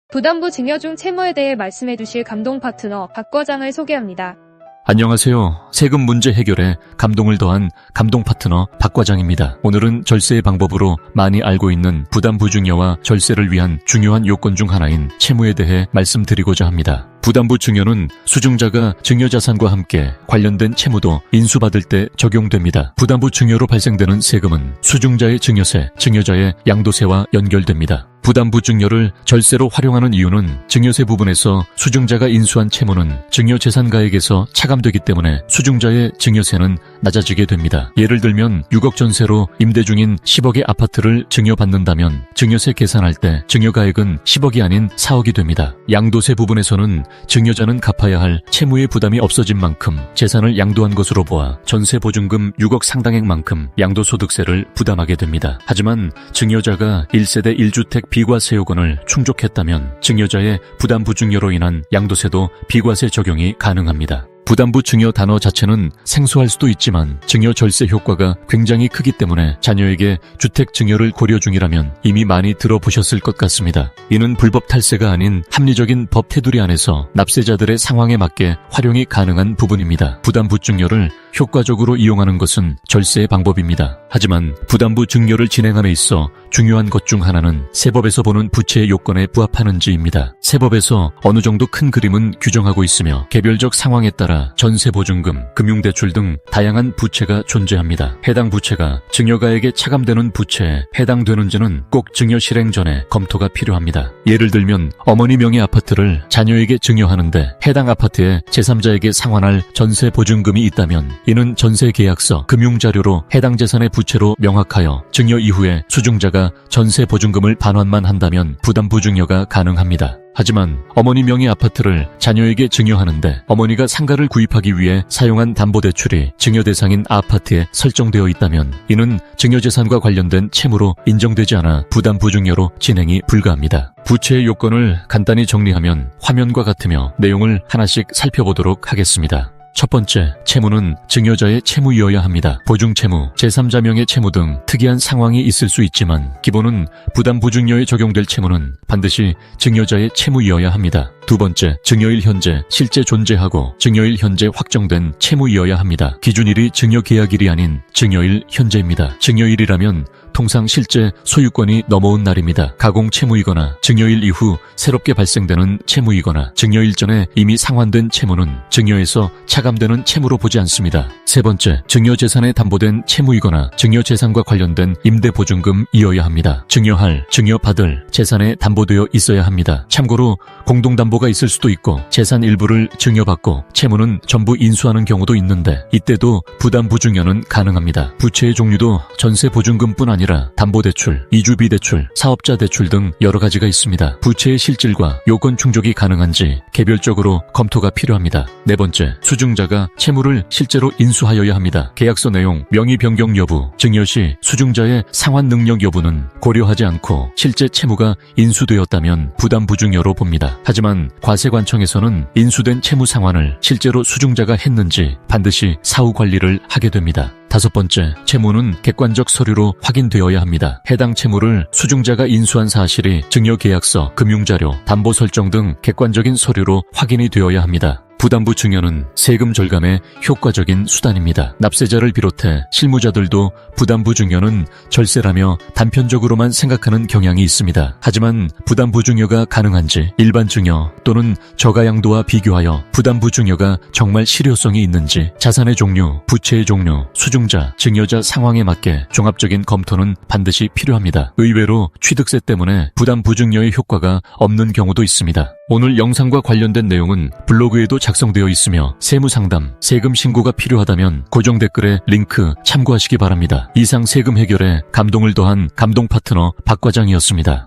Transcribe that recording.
부담부 증여 중 채무에 대해 말씀해 주실 감동 파트너 박 과장을 소개합니다. 안녕하세요. 세금 문제 해결에 감동을 더한 감동 파트너 박 과장입니다. 오늘은 절세의 방법으로 많이 알고 있는 부담부 증여와 절세를 위한 중요한 요건 중 하나인 채무에 대해 말씀드리고자 합니다. 부담부 증여는 수증자가 증여자산과 함께 관련된 채무도 인수받을 때 적용됩니다. 부담부 증여로 발생되는 세금은 수증자의 증여세, 증여자의 양도세와 연결됩니다. 부담부 증여를 절세로 활용하는 이유는 증여세 부분에서 수증자가 인수한 채무는 증여재산가액에서 차감되기 때문에 수증자의 증여세는 낮아지게 됩니다. 예를 들면 6억 전세로 임대 중인 10억의 아파트를 증여받는다면 증여세 계산할 때 증여가액은 10억이 아닌 4억이 됩니다. 양도세 부분에서는 증여자는 갚아야 할 채무의 부담이 없어진 만큼 재산을 양도한 것으로 보아 전세보증금 6억 상당액만큼 양도소득세를 부담하게 됩니다. 하지만 증여자가 1세대 1주택 비과세 요건을 충족했다면 증여자의 부담부 증여로 인한 양도세도 비과세 적용이 가능합니다. 부담부 증여 단어 자체는 생소할 수도 있지만 증여 절세 효과가 굉장히 크기 때문에 자녀에게 주택 증여를 고려 중이라면 이미 많이 들어보셨을 것 같습니다. 이는 불법 탈세가 아닌 합리적인 법 테두리 안에서 납세자들의 상황에 맞게 활용이 가능한 부분입니다. 부담부 증여를 효과적으로 이용하는 것은 절세의 방법입니다. 하지만 부담부 증여를 진행함에 있어 중요한 것 중 하나는 세법에서 보는 부채의 요건에 부합하는지입니다. 세법에서 어느 정도 큰 그림은 규정하고 있으며 개별적 상황에 따라 전세보증금, 금융대출 등 다양한 부채가 존재합니다. 해당 부채가 증여가액에 차감되는 부채에 해당되는지는 꼭 증여 실행 전에 검토가 필요합니다. 예를 들면 어머니 명의 아파트를 자녀에게 증여하는데 해당 아파트에 제3자에게 상환할 전세보증금이 있다면 이는 전세계약서, 금융자료로 해당 재산의 부채로 명확하여 증여 이후에 수증자가 전세보증금을 반환만 한다면 부담부 증여가 가능합니다. 하지만 어머니 명의 아파트를 자녀에게 증여하는데 어머니가 상가를 구입하기 위해 사용한 담보대출이 증여 대상인 아파트에 설정되어 있다면 이는 증여재산과 관련된 채무로 인정되지 않아 부담부 증여로 진행이 불가합니다. 부채의 요건을 간단히 정리하면 화면과 같으며 내용을 하나씩 살펴보도록 하겠습니다. 첫 번째, 채무는 증여자의 채무이어야 합니다. 보증채무, 제3자 명의 채무 등 특이한 상황이 있을 수 있지만 기본은 부담부 증여에 적용될 채무는 반드시 증여자의 채무이어야 합니다. 두 번째, 증여일 현재 실제 존재하고 증여일 현재 확정된 채무이어야 합니다. 기준일이 증여계약일이 아닌 증여일 현재입니다. 증여일이라면 통상 실제 소유권이 넘어온 날입니다. 가공 채무이거나 증여일 이후 새롭게 발생되는 채무이거나 증여일 전에 이미 상환된 채무는 증여에서 차감되는 채무로 보지 않습니다. 세 번째, 증여재산에 담보된 채무이거나 증여재산과 관련된 임대보증금이어야 합니다. 증여할, 증여받을 재산에 담보되어 있어야 합니다. 참고로 공동담보가 있을 수도 있고 재산 일부를 증여받고 채무는 전부 인수하는 경우도 있는데 이때도 부담부 증여는 가능합니다. 부채의 종류도 전세보증금뿐 아니라 담보대출, 이주비대출, 사업자대출 등 여러 가지가 있습니다. 부채의 실질과 요건 충족이 가능한지 개별적으로 검토가 필요합니다. 네 번째, 수증자가 채무를 실제로 인수하여야 합니다. 계약서 내용, 명의 변경 여부, 증여 시 수증자의 상환 능력 여부는 고려하지 않고 실제 채무가 인수되었다면 부담부 증여로 봅니다. 하지만 과세관청에서는 인수된 채무 상환을 실제로 수증자가 했는지 반드시 사후 관리를 하게 됩니다. 다섯 번째, 채무는 객관적 서류로 확인되어야 합니다. 해당 채무를 수증자가 인수한 사실이 증여계약서, 금융자료, 담보 설정 등 객관적인 서류로 확인이 되어야 합니다. 부담부 증여는 세금 절감의 효과적인 수단입니다. 납세자를 비롯해 실무자들도 부담부 증여는 절세라며 단편적으로만 생각하는 경향이 있습니다. 하지만 부담부 증여가 가능한지 일반 증여 또는 저가양도와 비교하여 부담부 증여가 정말 실효성이 있는지 자산의 종류, 부채의 종류, 수증자, 증여자 상황에 맞게 종합적인 검토는 반드시 필요합니다. 의외로 취득세 때문에 부담부 증여의 효과가 없는 경우도 있습니다. 오늘 영상과 관련된 내용은 블로그에도 작성되어 있으며 세무상담, 세금 신고가 필요하다면 고정 댓글에 링크 참고하시기 바랍니다. 이상 세금 해결에 감동을 더한 감동 파트너 박 과장이었습니다.